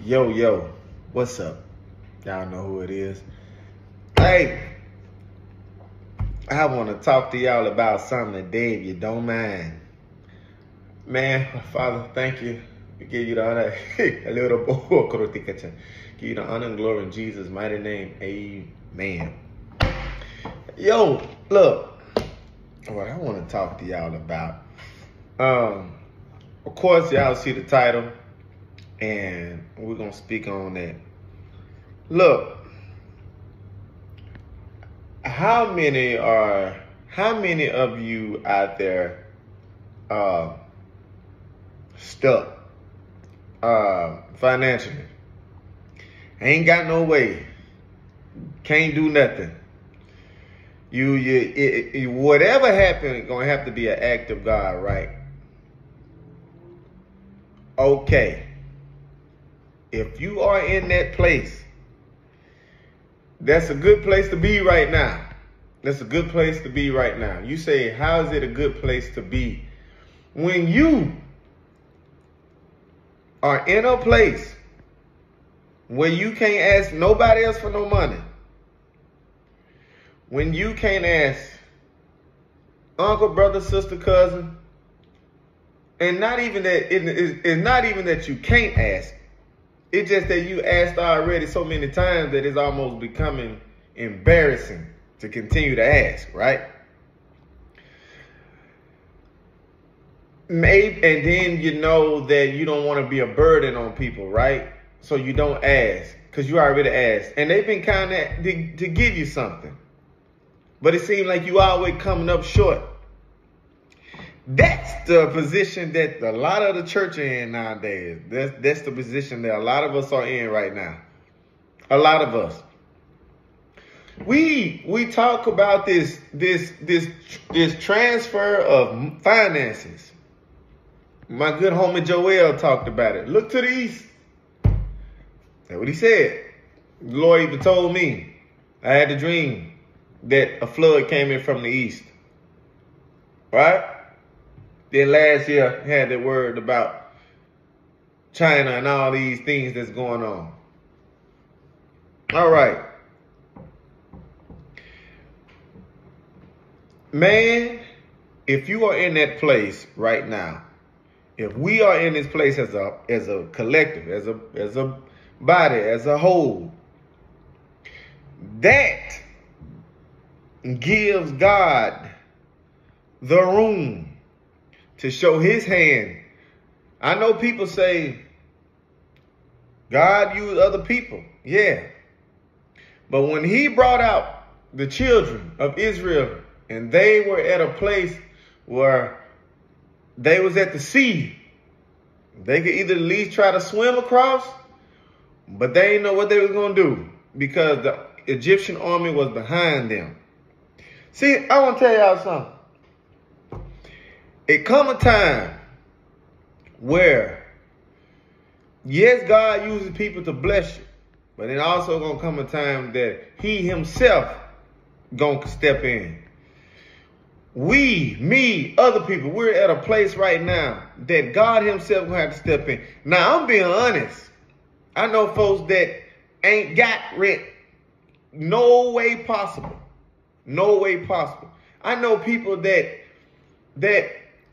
Yo, what's up? Y'all know who it is. Hey, I want to talk to y'all about something today, if you don't mind. Man, Father, thank you. We give you the honor. Give you the honor and glory in Jesus' mighty name. Amen. Yo, look, what I want to talk to y'all about. Of course, y'all see the title, and we're going to speak on that. Look, how many of you out there stuck financially? Ain't got no way. Can't do nothing. Whatever happened, gonna have to be an act of God, right? Okay. If you are in that place, that's a good place to be right now. That's a good place to be right now. You say, how is it a good place to be? When you are in a place where you can't ask nobody else for no money, when you can't ask uncle, brother, sister, cousin, and not even that, it's not even that you can't ask. It's just that you asked already so many times that it's almost becoming embarrassing to continue to ask, right? Maybe, and then you know that you don't want to be a burden on people, right? So you don't ask because you already asked. And they've been kind of to give you something. But it seems like you always coming up short. That's the position that a lot of the church are in nowadays. That's the position that a lot of us are in right now. A lot of us. We talk about this transfer of finances. My good homie Joel talked about it. Look to the east. That's what he said. The Lord even told me. I had a dream that a flood came in from the east. Right? Then last year, had that word about China and all these things that's going on. All right. Man, if you are in that place right now, if we are in this place as a collective, as a body, as a whole, that gives God the room to show his hand. I know people say God used other people. Yeah. But when he brought out the children of Israel and they were at a place where they was at the sea, they could either at least try to swim across, but they didn't know what they was going to do because the Egyptian army was behind them. See, I want to tell y'all something. It come a time where, yes, God uses people to bless you, but it also gonna come a time that he himself gonna step in. Me, other people, we're at a place right now that God himself gonna have to step in. Now, I'm being honest. I know folks that ain't got rent. No way possible. No way possible. I know people that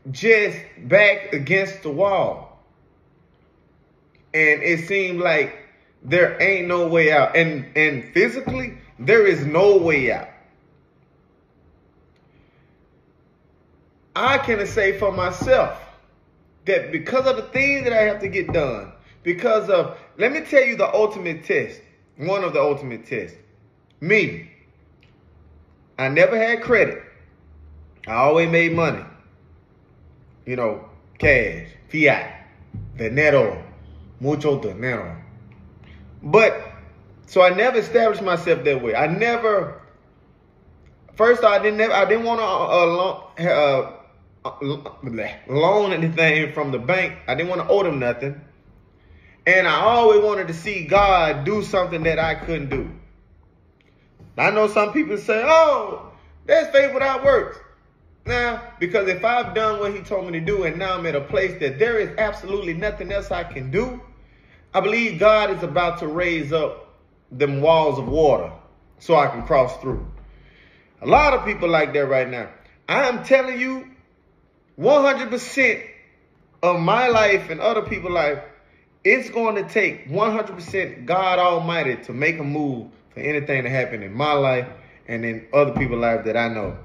just back against the wall. And it seemed like there ain't no way out. And physically, there is no way out. I can say for myself that because of the things that I have to get done, because of, let me tell you the ultimate test, one of the ultimate tests. Me, I never had credit. I always made money. You know, cash, fiat, dinero, mucho dinero. But, so I never established myself that way. I never, first I didn't want to loan anything from the bank. I didn't want to owe them nothing. And I always wanted to see God do something that I couldn't do. I know some people say, oh, that's faith without works. Now, because if I've done what he told me to do and now I'm at a place that there is absolutely nothing else I can do, I believe God is about to raise up them walls of water so I can cross through. A lot of people like that right now. I am telling you, 100% of my life and other people's life, it's going to take 100% God Almighty to make a move for anything to happen in my life and in other people's lives that I know.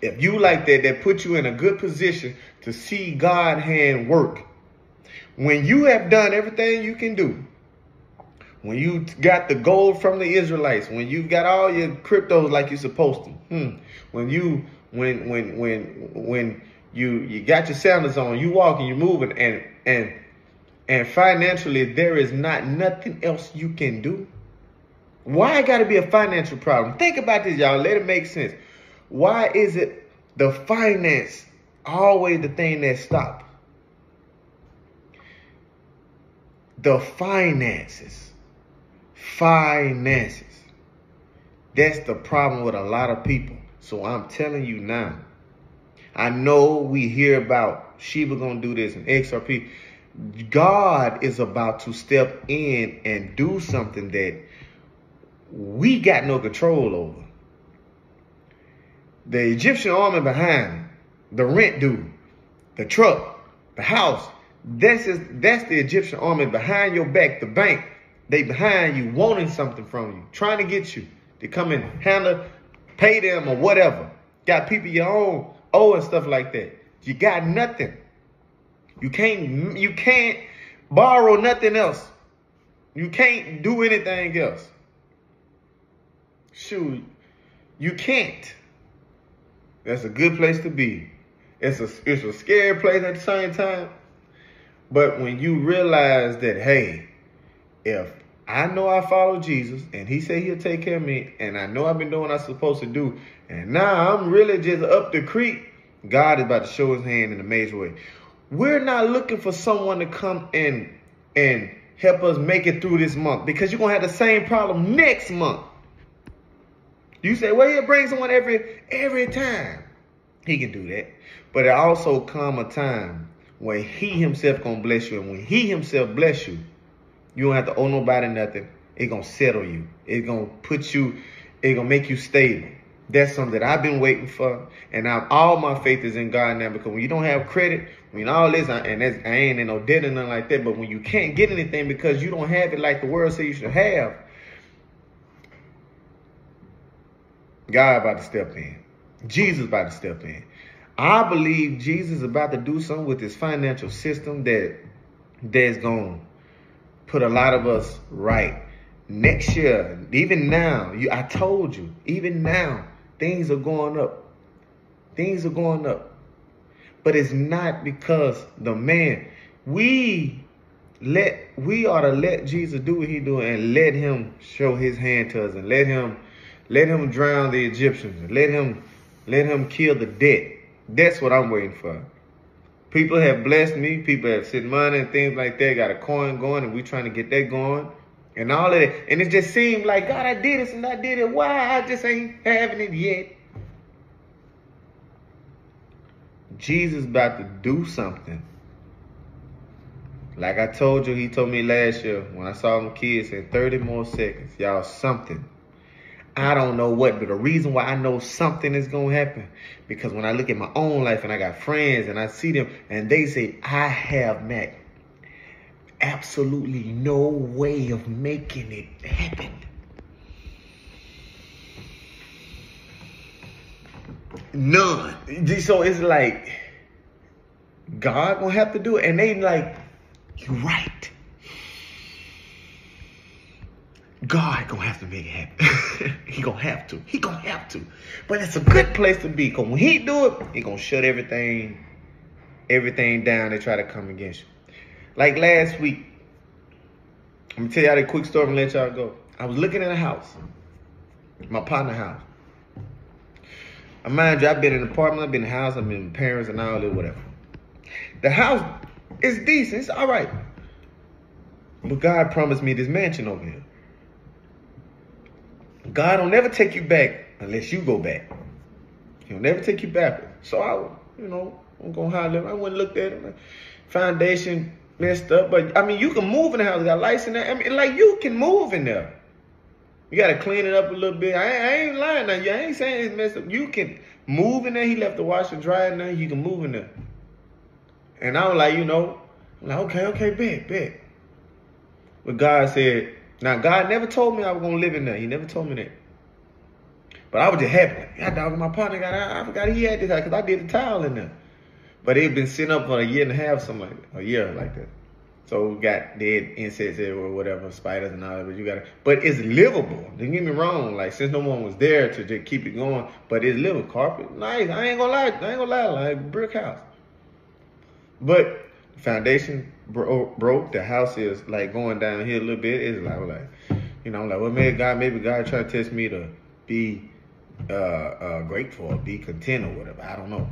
If you like that, that puts you in a good position to see God's hand work. When you have done everything you can do, when you got the gold from the Israelites, when you got all your cryptos like you're supposed to, when you got your sandals on, you walking, you moving, and financially there is nothing else you can do. Why it got to be a financial problem? Think about this, y'all. Let it make sense. Why is it the finance always the thing that stops? The finances. That's the problem with a lot of people. So I'm telling you now. I know we hear about Sheba gonna do this and XRP. God is about to step in and do something that we got no control over. The Egyptian army behind him, the rent dude, the truck, the house. That's the Egyptian army behind your back, the bank. They behind you, wanting something from you, trying to get you to come and handle, pay them or whatever. Got people you owe and stuff like that. You got nothing. You can't borrow nothing else. You can't do anything else. Shoot, you can't. That's a good place to be. It's a scary place at the same time. But when you realize that, hey, if I know I follow Jesus and he said he'll take care of me, and I know I've been doing what I'm supposed to do, and now I'm really just up the creek, God is about to show his hand in a major way. We're not looking for someone to come and help us make it through this month, because you're going to have the same problem next month. You say, well, he'll bring someone every time. He can do that. But it also come a time when he himself going to bless you. And when he himself bless you, you don't have to owe nobody nothing. It's going to settle you. It's going to put you, it's going to make you stable. That's something that I've been waiting for. And all my faith is in God now, because when you don't have credit, when all this, I ain't in no debt or nothing like that, but when you can't get anything because you don't have it like the world says you should have, God about to step in. Jesus about to step in. I believe Jesus is about to do something with this financial system that's going to put a lot of us right. Next year, even now, I told you, even now, things are going up. Things are going up. But it's not because the man, we ought to let Jesus do what he do and let him show his hand to us, and let him drown the Egyptians, and let him kill the debt. That's what I'm waiting for. People have blessed me. People have sent money and things like that. Got a coin going, and we trying to get that going. And all of that. And it just seemed like, God, I did this and I did it. Why? I just ain't having it yet. Jesus about to do something. Like I told you, he told me last year when I saw them kids in 30 more seconds. Y'all, something. I don't know what, but the reason why I know something is going to happen, because when I look at my own life and I got friends and I see them and they say, I have, Mac, absolutely no way of making it happen. None. So it's like, God gonna have to do it. And they like, you're right. God gonna have to make it happen. He gonna have to. He gonna have to. But it's a good place to be, because when he do it, he gonna shut everything down that try to come against you. Like last week, I'm gonna tell y'all a quick story and let y'all go. I was looking at a house, my partner's house. Mind you, I've been in an apartment, I've been in a house, I've been with parents and all that, whatever. The house is decent, it's all right. But God promised me this mansion over here. God don't never take you back unless you go back. He'll never take you back. So I'm going to holler. I went and looked at it. Foundation, messed up. But I mean, you can move in the house. Got lights in there. I mean, like you can move in there. You got to clean it up a little bit. I ain't lying now. I ain't saying it's messed up. You can move in there. He left the washer and dryer in there. You can move in there. And I was like, I'm like, okay, bet. But God said, now God never told me I was going to live in there. He never told me that. But I was just happy. Like, God, dog, my partner I forgot he had this house because I did the tile in there. But it had been sitting up for a year and a half, something like that. A year like that. So we got dead insects or whatever, spiders and all that. But it's livable. Don't get me wrong. Like, since no one was there to just keep it going, but it's livable. Carpet, nice. I ain't gonna lie, like brick house. But the foundation broke. The house is like going downhill a little bit. It's like, I'm like, well, maybe God try to test me to be grateful or be content or whatever. I don't know.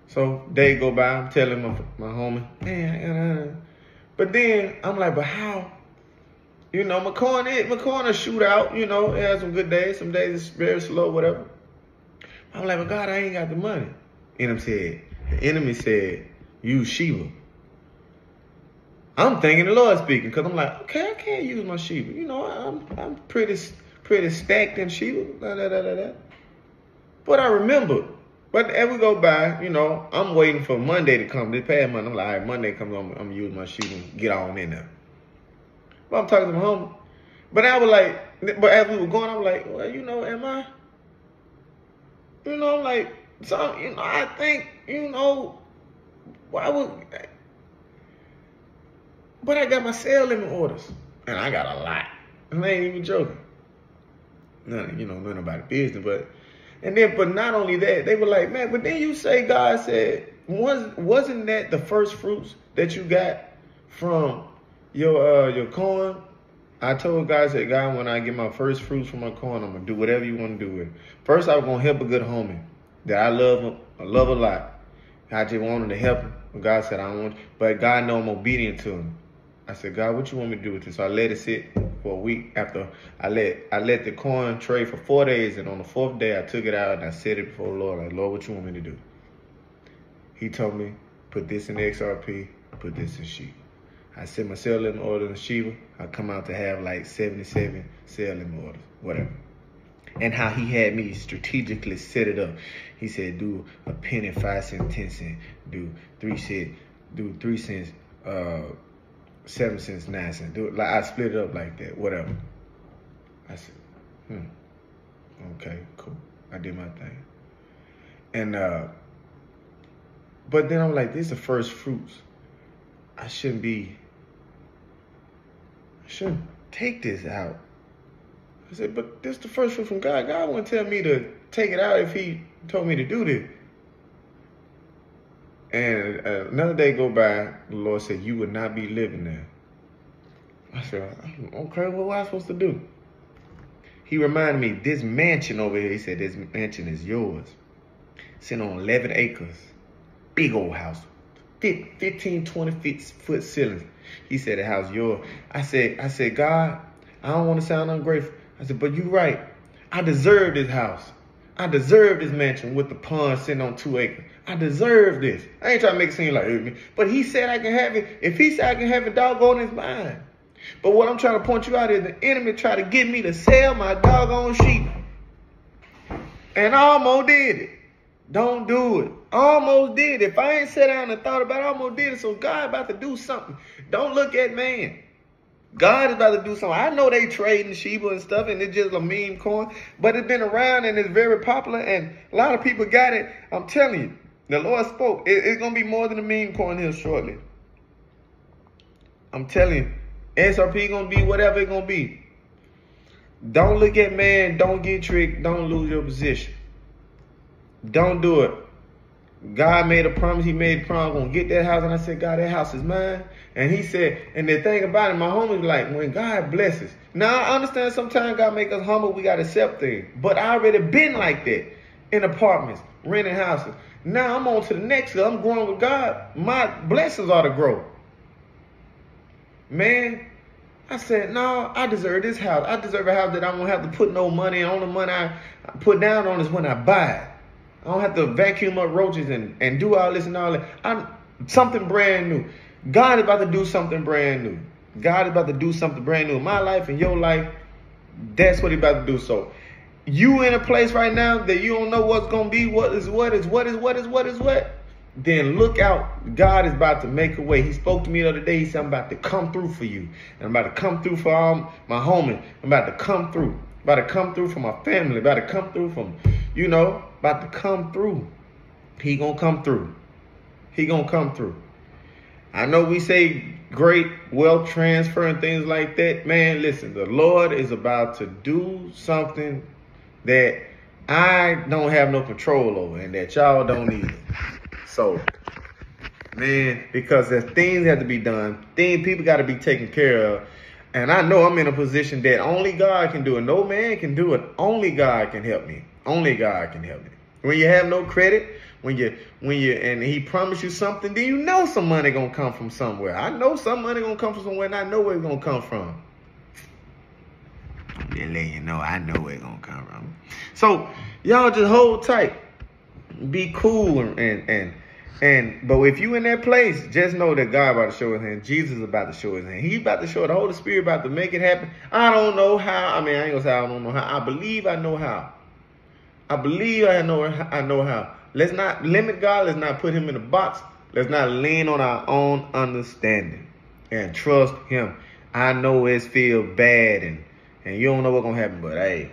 So day go by, I'm telling my homie, man, but then I'm like, but how? My corner shoot out, it has some good days, some days it's very slow, whatever. I'm like, but God, I ain't got the money. The enemy said, use Sheba. I'm thinking the Lord speaking, because I'm like, okay, I can't use my Sheba. I'm pretty stacked in Sheba. But I remember. But as we go by, I'm waiting for Monday to come. This past Monday, I'm like, all right, Monday comes, I'm going to use my sheet and get on in there. But I'm talking to my homie. But I was like, but as we were going, I was like, well, am I? I'm like, so, I think, why would, but I got my sale limit orders. And I got a lot. And I ain't even joking. Nothing about the business, but. And then, but not only that, they were like, man, but then you say God said, wasn't that the first fruits that you got from your corn? I told God, I said, God, when I get my first fruits from my corn, I'm going to do whatever you want to do with it. First, I was going to help a good homie that I love a lot. I just wanted to help him. But God said, I don't want, but God know I'm obedient to him. I said, God, what you want me to do with this? So I let it sit for a week. After I let the corn trade for 4 days, and on the 4th day I took it out and I said it before the Lord, like, Lord, what you want me to do? He told me, put this in the XRP, put this in Sheba. I set my sale limit order in Sheba. I come out to have like 77 sale limit orders, whatever. And how he had me strategically set it up. He said, do a penny, 5 cents, 10 cents, do 3 cents, 7 cents, 9 cents. Do it like I split it up like that, whatever. I said, okay, cool. I did my thing. And but then I'm like, this is the first fruits. I shouldn't take this out. I said, but this is the first fruit from God. God wouldn't tell me to take it out if he told me to do this. And another day go by, the Lord said, you would not be living there. I said, okay, well, what am I supposed to do? He reminded me, this mansion over here, he said, this mansion is yours. Sitting on 11 acres. Big old house. 15, 20 foot ceilings. He said, the house is yours. I said, God, I don't want to sound ungrateful. I said, but you're right. I deserve this house. I deserve this mansion with the pond sitting on 2 acres. I deserve this. I ain't trying to make it seem like it, but he said I can have it. If he said I can have it, doggone it's mine. But what I'm trying to point you out is the enemy tried to get me to sell my doggone sheep. And I almost did it. Don't do it. Almost did it. If I ain't sat down and thought about it, I almost did it. So God about to do something. Don't look at man. God is about to do something. I know they trading Sheba and stuff, and it's just a meme coin, but it's been around and it's very popular, and a lot of people got it. I'm telling you, the Lord spoke. It's going to be more than a meme coin here shortly. I'm telling you, XRP going to be whatever it's going to be. Don't look at man. Don't get tricked. Don't lose your position. Don't do it. God made a promise. He made a promise. I'm going to get that house. And I said, God, that house is mine. And he said, and the thing about it, my homie's like, when God blesses. Now, I understand sometimes God make us humble. We got to accept things. But I already been like that in apartments, renting houses. Now I'm on to the next. I'm growing with God. My blessings are to grow. Man, I said, no, I deserve this house. I deserve a house that I won't have to put no money in. Only money I put down on is when I buy it. I don't have to vacuum up roaches and do all this and all that. Something brand new. God is about to do something brand new. God is about to do something brand new in my life and your life. That's what He's about to do. So you in a place right now that you don't know what's gonna be, what, then look out. God is about to make a way. He spoke to me the other day. He said, I'm about to come through for you. And I'm about to come through for all my homies. I'm about to come through. I'm about to come through for my family. About to come through from, about to come through. He gonna come through. He gonna come through. I know we say great wealth transfer and things like that. Man, listen, the Lord is about to do something that I don't have no control over and that y'all don't either. So, man, because there's things have to be done. People got to be taken care of. And I know I'm in a position that only God can do it. No man can do it. Only God can help me. Only God can help me. When you have no credit, and He promised you something, then you know some money gonna come from somewhere. I know some money gonna come from somewhere, and I know where it's gonna come from. I'm just letting you know, I know where it's gonna come from. So y'all just hold tight, be cool, but if you in that place, just know that God about to show His hand. Jesus is about to show His hand. He's about to show it. The Holy Spirit about to make it happen. I don't know how. I mean, I ain't gonna say I don't know how. I believe I know how. I believe I know how. Let's not limit God. Let's not put Him in a box. Let's not lean on our own understanding and trust Him. I know it feels bad and you don't know what's going to happen, but hey,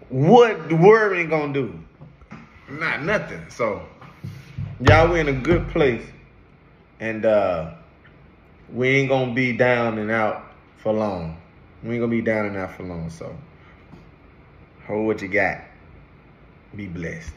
what the word ain't going to do? Not nothing. So, y'all, we're in a good place. And we ain't going to be down and out for long. We ain't going to be down and out for long. So, hold what you got. Be blessed.